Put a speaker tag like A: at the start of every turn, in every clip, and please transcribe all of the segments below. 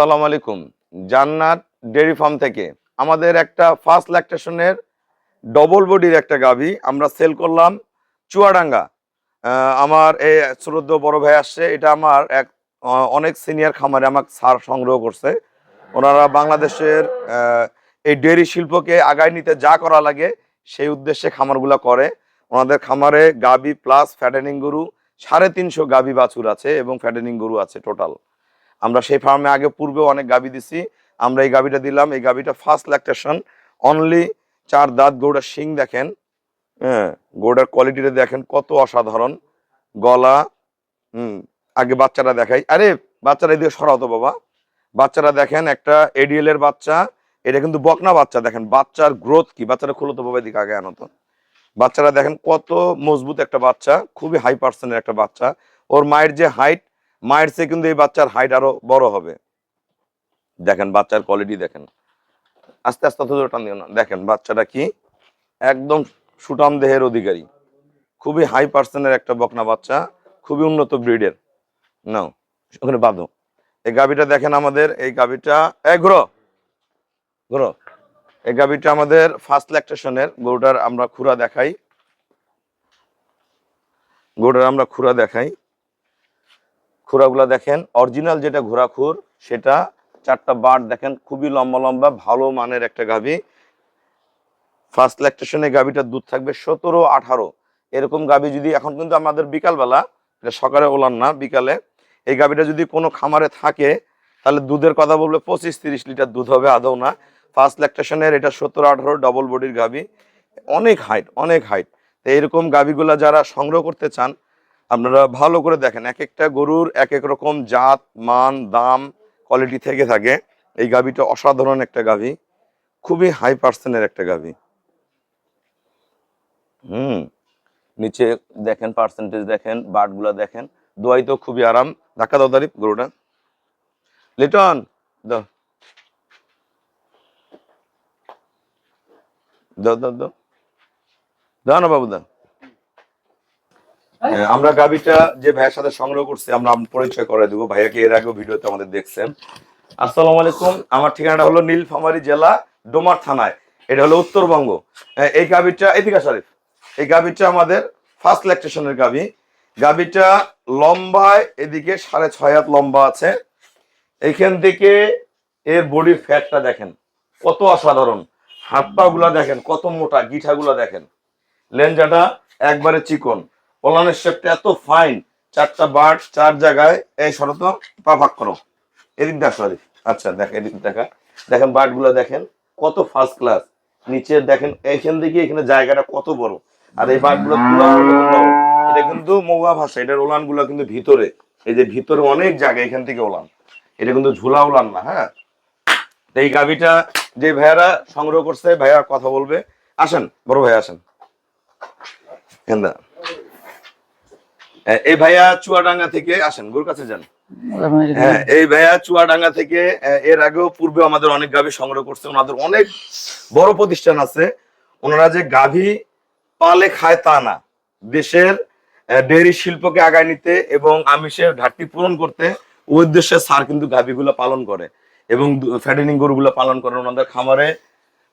A: আসসালামু আলাইকুম। জান্নাত ডেইরি ফার্ম থেকে আমাদের একটা ফার্স্ট ল্যাকটেশনের ডবল বডির একটা গাভী আমরা সেল করলাম চুয়াডাঙ্গা। আমার এই শ্রদ্ধেয় বড় ভাই আসছে, এটা আমার এক অনেক সিনিয়র খামারে আমাকে সার সংগ্রহ করছে। ওনারা বাংলাদেশের এই ডেইরি শিল্পকে আগায় নিতে যা করা লাগে সেই উদ্দেশ্যে খামারগুলো করে। ওনাদের খামারে গাভী প্লাস ফ্যাটেনিং গরু 350 গাভী বাছুর আছে এবং ফ্যাটেনিং গরু আছে টোটাল। আমরা সেই ফার্মে আগে পূর্বে অনেক গাভী দিছি, আমরা এই গাভীটা দিলাম। এই গাভীটা ফার্স্ট ল্যাকটেশন, অনলি 4 দাঁত। গরুটার শিং দেখেন, হ্যাঁ, গরুটার কোয়ালিটিটা দেখেন কত অসাধারণ। গলা, আগে বাচ্চাটা দেখাই। আরে বাচ্চারা এদিকে সরাও তো বাবা। বাচ্চারা দেখেন, একটা এডিএল এর বাচ্চা, এটা কিন্তু বকনা বাচ্চা। দেখেন বাচ্চার গ্রোথ কি, বাচ্চারা খুলো তো বাবা, এদিকে আগে আনো তো। বাচ্চারা দেখেন কত মজবুত একটা বাচ্চা, খুবই হাই পার্সেন্টের একটা বাচ্চা। ওর মায়ের যে হাইট, মায়ের চেয়ে কিন্তু এই বাচ্চার হাইট আরো বড় হবে। দেখেন বাচ্চার কোয়ালিটি দেখেন, আস্তে আস্তে তো টান দিও না। দেখেন বাচ্চাটা কি, একদম সুঠাম দেহের অধিকারী, খুবই হাই পার্সেন্টের একটা বকনা বাচ্চা, খুবই উন্নত ব্রিডের। নাও ওখানে বাঁধো। এই গাভীটা দেখেন আমাদের, এই গাভীটা ঘুরো ঘুরো। এই গাভীটা আমাদের ফার্স্ট ল্যাকটেশনের। গরুটার আমরা খুরা দেখাই, খুরাগুলা দেখেন অরিজিনাল যেটা ঘোড়া খুর সেটা। 4টা বাট দেখেন, খুবই লম্বা লম্বা ভালো মানের একটা গাভী। ফার্স্ট ল্যাকটেশনে গাভীটার দুধ থাকবে 17-18 এরকম গাভী। যদি এখন কিন্তু আমাদের বিকালবেলা, এটা সকালে ওলান না, বিকালে এই গাভীটা যদি কোনো খামারে থাকে তাহলে দুধের কথা বলবে 25-30 লিটার দুধ হবে, আদৌ না। ফার্স্ট ল্যাকটেশনের এটা 17-18 ডবল বডির গাভী, অনেক হাইট, অনেক হাইট। তো এরকম গাভীগুলা যারা সংগ্রহ করতে চান, আপনারা ভালো করে দেখেন, এক একটা গরুর এক এক রকম জাত, মান, দাম, কোয়ালিটি থেকে থাকে। এই গাভীটা অসাধারণ একটা গাভী, খুবই হাই পার্সেন্টের একটা গাভী। নিচে দেখেন পার্সেন্টেজ দেখেন, বাটগুলা দেখেন, দোয়াই তো খুবই আরাম। ধাক্কা দাও দাঁড়ি গরুটা, লিটন দাও দাও দাও দাও দাও না বাবু দাও। আমরা গাভীটা যে ভাইয়ের সাথে সংগ্রহ করছি আমরা পরিচয় করে দেবো। ভাইয়াকে এর আগেও ভিডিওতে আমাদের দেখছেন। আসসালামু আলাইকুম, আমার ঠিকানাটা হলো নীলফামারী জেলা, ডোমার থানায়। এটা হলো উত্তরবঙ্গ। এই গাভীটা এদিকে শরীফ, এই গাভীটা আমাদের ফার্স্ট ল্যাকটেশনের গাভী। গাভীটা লম্বায় এদিকে 6.5 হাত লম্বা আছে। এইখান থেকে এর বডির ফ্যাটটা দেখেন কত অসাধারণ। হাত পা গুলা দেখেন কত মোটা, গিঠা গুলা দেখেন, লেঞ্জাটা একবারে চিকন, ওলানের শেপটা এত ফাইন। 4টা বাট 4 জায়গায়। এই শরত পা ভাগ করো, এদিক দেখ সরি, আচ্ছা দেখ এদিক দেখা। দেখেন বাট গুলা দেখেন কত ফার্স্ট ক্লাস। নিচে দেখেন এইখান থেকে এখানে জায়গাটা কত বড়। আর এই বাট গুলো এটা কিন্তু মৌয়া ভাষা, এটার ওলান গুলা কিন্তু ভিতরে, এই যে ভিতরে অনেক জায়গা, এখান থেকে ওলান, এটা কিন্তু ঝুলা ওলান না। হ্যাঁ, এই গাভীটা যে ভাইয়ারা সংগ্রহ করছে, ভাইয়া কথা বলবে। আসেন বড় ভাই আসেন। এই ভাইয়া চুয়াডাঙ্গা থেকে আসেন, গরুর কাছে যান। হ্যাঁ, এই ভাইয়া চুয়াডাঙ্গা থেকে এর আগেও পূর্বে আমাদের অনেক গাভী সংগ্রহ করছে। ওনাদের অনেক বড় প্রতিষ্ঠান আছে। ওনারা যে গাভী পালে খায় তা না, দেশের ডেয়ারি শিল্পকে আগায় নিতে এবং আমিষের ঘাটতি পূরণ করতে ওই উদ্দেশ্যে স্যার কিন্তু গাভীগুলো পালন করে এবং ফ্যাটেনিং গরুগুলো পালন করে। ওনাদের খামারে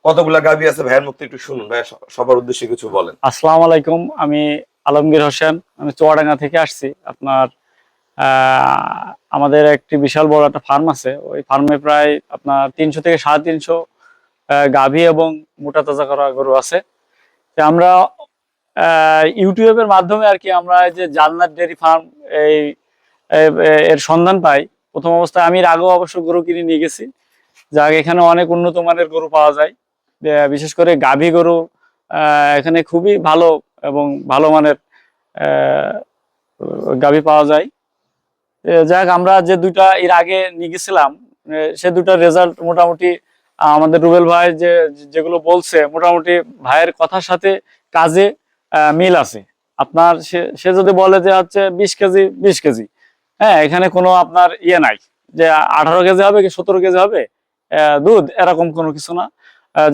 A: কতগুলা গাভী আছে ভাইয়ের মুক্তি একটু শুনুন। ভাইয়া সবার উদ্দেশ্যে কিছু বলেন।
B: আসসালামু আলাইকুম, আমি আলমগীর হোসেন, আমি চুয়াডাঙ্গা থেকে আসছি। আপনার আমাদের একটি বিশাল বড় একটা ফার্ম আছে। ওই ফার্মে প্রায় আপনার 300 থেকে 350 গাভী এবং মোটা তাজা করা গরু আছে। তো আমরা ইউটিউবের মাধ্যমে আর কি আমরা এই যে জান্নাত ডেয়ারি ফার্ম এই এর সন্ধান পাই। প্রথম অবস্থায় আমি এর আগেও অবশ্য গরু কিনে নিয়ে গেছি। যাক, এখানে অনেক উন্নত মানের গরু পাওয়া যায়, বিশেষ করে গাভী গরু এখানে খুবই ভালো এবং ভালো মানের গাভী পাওয়া যায়। যাক, আমরা যে দুইটা এর আগে নিয়ে গেছিলাম সে দুটার রেজাল্ট মোটামুটি আমাদের রুবেল ভাই যেগুলো বলছে, মোটামুটি ভাইয়ের কথার সাথে কাজে মিল আছে। আপনার সে যদি বলে যে হচ্ছে 20 কেজি 20 কেজি, হ্যাঁ, এখানে কোনো আপনার ইয়ে নাই যে 18 কেজি হবে কি 17 কেজি হবে দুধ, এরকম কোনো কিছু না।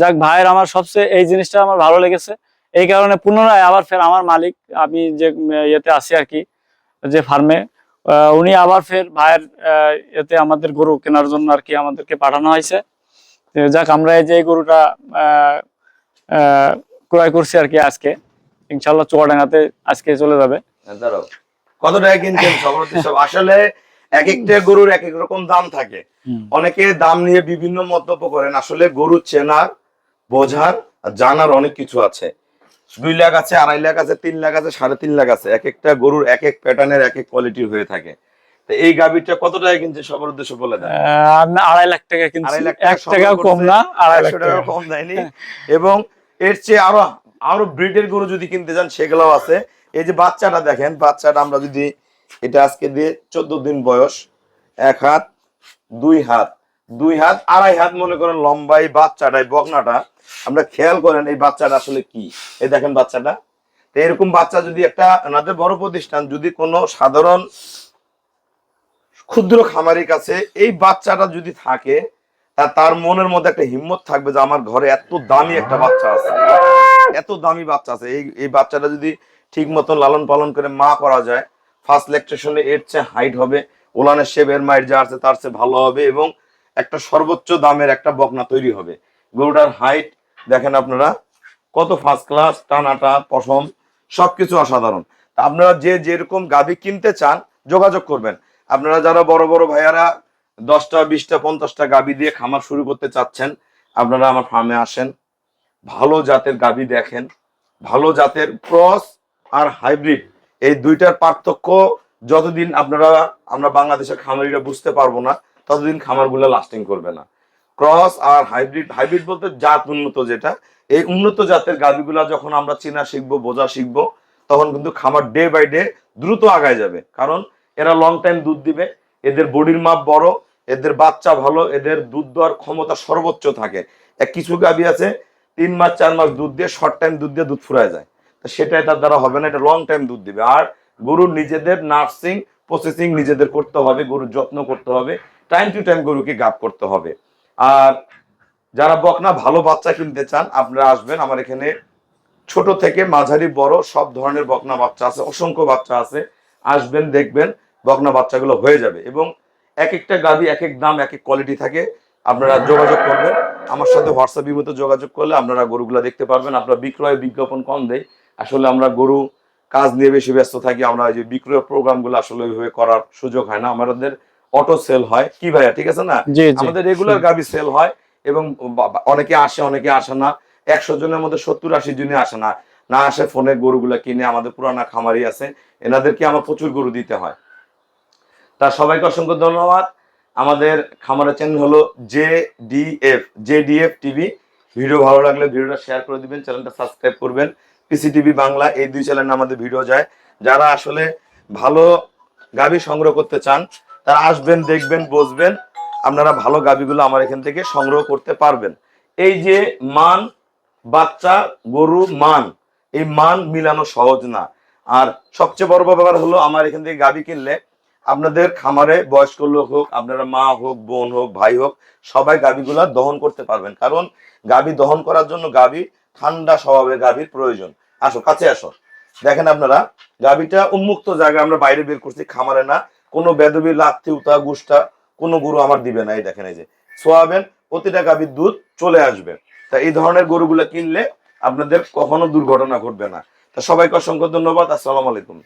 B: যাক, ভাইয়ের আমার সবচেয়ে এই জিনিসটা আমার ভালো লেগেছে। এই কারণে পুনরায় আবার ফের আমার মালিক, আমি যে ইয়েতে আছি আর কি, যে ফার্মে, উনি আবার ফের ভাইয়ের এতে আমাদের গরু কেনার জন্য আর কি আমাদেরকে পাঠানো হয়েছে। তো যাক, আমরা এই যে এই গরুটা আহ, আহ, ক্রয় করছি আর কি আজকে, ইনশাল্লাহ চুয়াডাঙ্গাতে আজকে চলে যাবে।
A: দাঁড়াও, কত টাকা কিনছেন সভাপতি সাহেব? আসলে এক একটা গরুর এক এক রকম দাম থাকে। অনেকে দাম নিয়ে বিভিন্ন মন্তব্য করেন। আসলে গরু চেনার, বোঝার আর জানার অনেক কিছু আছে। 2 লাখ আছে, 2.5 লাখ আছে, 3 লাখ আছে, 3.5 লাখ আছে। এক একটা গরুর এক এক প্যাটার্নের এক এক কোয়ালিটির হয়ে থাকে। তো এই গাভীটা কত টাকা কিনছে সবার উদ্দেশ্য বলে দেন।
B: আমি 2.5 লাখ টাকা কিনছি,
A: 2.5 লাখ
B: 1 টাকাও কম না, 2.5 লাখ
A: 100 টাকা কম দেয়নি। এবং এর চেয়ে আরো আরো ব্রিডের গরু যদি কিনতে যান সেগুলোও আছে। এই যে বাচ্চাটা দেখেন, বাচ্চাটা আমরা যদি এটা আজকে দিয়ে 14 দিন বয়স, 1 হাত 2 হাত 2 হাত 2.5 হাত মনে করেন লম্বাই বাচ্চাটাই, বকনাটা আমরা খেয়াল করেন এই বাচ্চাটা আসলে কি। এই দেখেন বাচ্চাটা। তো এরকম বাচ্চা যদি একটা আমাদের বড় প্রতিষ্ঠান, যদি কোনো সাধারণ ক্ষুদ্র খামারির কাছে এই বাচ্চাটা যদি থাকে, তার মনের মধ্যে একটা হিম্মত থাকবে যে আমার ঘরে এত দামি একটা বাচ্চা আছে, এত দামি বাচ্চা আছে। এই বাচ্চাটা যদি ঠিক মতন লালন পালন করে মা করা যায়, ফার্স্ট ল্যাকটেশনে এর চেয়ে হাইট হবে, ওলানের শেপ এর মায়ের যা আছে তার চেয়ে ভালো হবে, এবং একটা সর্বোচ্চ দামের একটা বকনা তৈরি হবে। গরুটার হাইট দেখেন আপনারা, কত ফার্স্ট ক্লাস, টানাটা পশম সবকিছু অসাধারণ। তা আপনারা যে যেরকম গাভী কিনতে চান যোগাযোগ করবেন। আপনারা যারা বড় বড় ভাইয়ারা 10টা 20টা 50টা গাভী দিয়ে খামার শুরু করতে চাচ্ছেন, আপনারা আমার ফার্মে আসেন, ভালো জাতের গাভী দেখেন। ভালো জাতের ক্রস আর হাইব্রিড, এই দুইটার পার্থক্য যতদিন আমরা বাংলাদেশের খামারিরা বুঝতে পারবো না, ততদিন খামারগুলো লাস্টিং করবে না। ক্রস আর হাইব্রিড, হাইব্রিড বলতে জাত উন্নত যেটা, এই উন্নত জাতের গাভীগুলা যখন আমরা চেনা শিখবো, বোঝা শিখবো, তখন কিন্তু খামার ডে বাই ডে দ্রুত আগায় যাবে। কারণ এরা লং টাইম দুধ দিবে, এদের বডির মাপ বড়, এদের বাচ্চা ভালো, এদের দুধ দেওয়ার ক্ষমতা সর্বোচ্চ থাকে। কিছু গাভী আছে 3 মাস 4 মাস দুধ দিয়ে, শর্ট টাইম দুধ দিয়ে দুধ ফুরায় যায়। তো সেটাই তার দ্বারা হবে না, এটা লং টাইম দুধ দিবে। আর গরুর নিজেদের নার্সিং প্রসেসিং নিজেদের করতে হবে, গরুর যত্ন করতে হবে, টাইম টু টাইম গরুকে গাব করতে হবে। আর যারা বকনা ভালো বাচ্চা কিনতে চান, আপনারা আসবেন আমার এখানে। ছোট থেকে মাঝারি বড় সব ধরনের বকনা বাচ্চা আছে, অসংখ্য বাচ্চা আছে। আসবেন, দেখবেন, বকনা বাচ্চাগুলো হয়ে যাবে। এবং এক একটা গাভী এক এক দাম, এক এক কোয়ালিটি থাকে। আপনারা যোগাযোগ করবেন আমার সাথে, হোয়াটসঅ্যাপ ইমোতে যোগাযোগ করলে আপনারা গরুগুলো দেখতে পারবেন। আমরা বিক্রয় বিজ্ঞাপন কম দেই, আসলে আমরা গরু কাজ নিয়ে বেশি ব্যস্ত থাকি। আমরা এই যে বিক্রয় প্রোগ্রামগুলো আসলে ওইভাবে করার সুযোগ হয় না। আমাদের অটো সেল হয় কি ভাইয়া, ঠিক আছে না? আমাদের রেগুলার গাভী সেল হয়, এবং অনেকে আসে অনেকে আসে না। 100 জনের মধ্যে 70-80 জনই আসে না, না আসে ফোনে গরুগুলা কিনে। আমাদের পুরানা খামারি আছে, এনাদেরকে আমার প্রচুর গরু দিতে হয়। তার সবাইকে অসংখ্য ধন্যবাদ। আমাদের খামারের চ্যানেল হলো জেডিএফ টিভি। ভিডিও ভালো লাগলে ভিডিওটা শেয়ার করে দিবেন, চ্যানেলটা সাবস্ক্রাইব করবেন। পিসিটিভি বাংলা, এই 2 চ্যানেলে আমাদের ভিডিও যায়। যারা আসলে ভালো গাভী সংগ্রহ করতে চান, তারা আসবেন, দেখবেন, বুঝবেন। আপনারা ভালো গাভীগুলো আমার এখান থেকে সংগ্রহ করতে পারবেন। এই যে মান, বাচ্চা গরু মান, এই মান মিলানো সহজ না। আর সবচেয়ে বড় ব্যাপার হলো, আমার এখান থেকে গাভী কিনলে আপনাদের খামারে বয়স্ক লোক হোক, আপনারা মা হোক, বোন হোক, ভাই হোক, সবাই গাভীগুলা দহন করতে পারবেন। কারণ গাভী দহন করার জন্য গাভী ঠান্ডা স্বভাবের গাভীর প্রয়োজন। আসো, কাছে আসো, দেখেন আপনারা গাভীটা উন্মুক্ত জায়গায় আমরা বাইরে বের করছি, খামারে না। কোনো বেদবি লাথি উতা গুষ্টা কোনো গরু আমার দিবে না। এই দেখেন, এই যে সোয়াবেন, প্রতিটা গাভীর দুধ চলে আসবে। তা এই ধরনের গরুগুলা কিনলে আপনাদের কখনো দুর্ঘটনা ঘটবে না। তা সবাইকে অসংখ্য ধন্যবাদ। আসসালামু আলাইকুম।